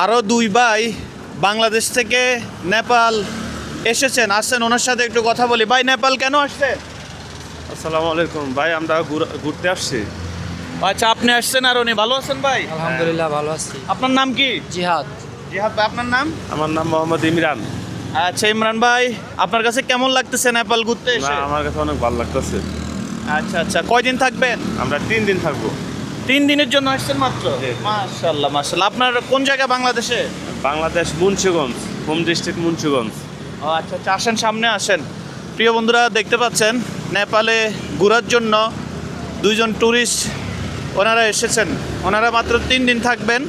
আরও দুই ভাই বাংলাদেশ থেকে নেপাল আসছেন, ওনার সাথে একটু কথা বলি। ভাই, নেপাল কেন আসছেন? আসসালামু আলাইকুম ভাই, আমরা ঘুরতে আসছি। আচ্ছা, আপনি আসছেন আর উনি ভালো আছেন ভাই? আলহামদুলিল্লাহ ভালো আছি। আপনার নাম কি? জিহাদ। জিহাদ ভাই, আপনার নাম? আমার নাম মোহাম্মদ ইমরান। আচ্ছা ইমরান ভাই, আপনার কাছে কেমন লাগতেছে নেপাল ঘুরতে না, এসে? আমার কাছে অনেক ভালো লাগতেছে। আচ্ছা আচ্ছা, কয়দিন থাকবেন? আমরা 3 দিন থাকবো। 3 দিনের জন্য আসছেন মাত্র? জি। মাশাআল্লাহ মাশাআল্লাহ। আপনার কোন জায়গা বাংলাদেশে? Bangladesh Munshiganj, home district Munshiganj. ও আচ্ছা আচ্ছা, আসেন, সামনে আসেন। প্রিয় বন্ধুরা, দেখতে পাচ্ছেন নেপালে ঘোরার জন্য দুইজন ট্যুরিস্ট ওনারা এসেছেন। ওনারা মাত্র 3 দিন থাকবেন,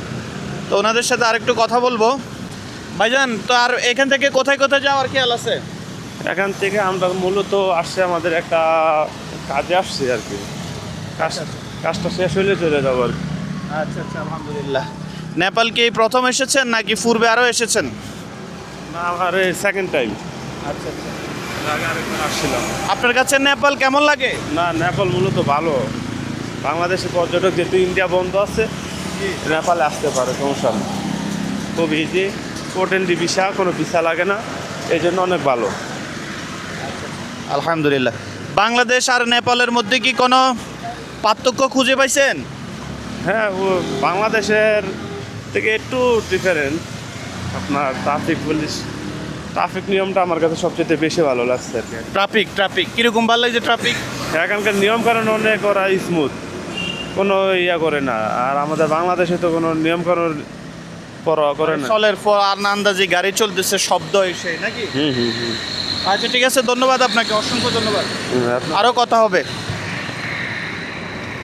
তো ওনাদের সাথে আরেকটু কথা বলবো। ভাইজান, তো আর এখান থেকে কোথায় কোথায় যাওয়ার খেয়াল আছে? এখান থেকে আমরা মূলত আসছে আমাদের একটা কাজে আসছি আর কি। কাজটা শেষ হলে চলে যাবো আর কি। আচ্ছা আচ্ছা, আলহামদুলিল্লাহ। নেপাল কি এই প্রথম এসেছেন নাকি পূর্বে আরও এসেছেন? না, আমার সেকেন্ড টাইম। আচ্ছা আচ্ছা। আগে আরেকবার আসছিলাম। আপনার কাছে নেপাল কেমন লাগে? না, নেপাল মূলত ভালো। বাংলাদেশে পর্যটক যেহেতু ইন্ডিয়া বন্ধ আছে, নেপালে আসতে পারে, সমস্যা নেই। খুব ইজি, পোর্টেন্ডি ভিসা, কোনো ভিসা লাগে না, এই জন্য অনেক ভালো। আলহামদুলিল্লাহ। বাংলাদেশ আর নেপালের মধ্যে কি কোনো পার্থক্য খুঁজে পাইছেন? হ্যাঁ, বাংলাদেশের থেকে একটু ডিফারেন্ট। আপনার ট্রাফিক নিয়মটা আমার কাছে সবচেয়ে বেশি ভালো লাগছে আর কি। ট্রাফিক কিরকম ভালো লাগছে? ট্রাফিক এখানকার নিয়ম কানুন অনেক ওরা স্মুথ, কোনো ইয়া করে না। আর আমাদের বাংলাদেশে তো কোনো নিয়ম কানুন পরোয়া করে না। চলের পর আর না আন্দাজি গাড়ি চলতেছে, শব্দ এসে নাকি? হুম হুম হুম। আচ্ছা ঠিক আছে, ধন্যবাদ আপনাকে, অসংখ্য ধন্যবাদ। আপনার আরও কথা হবে।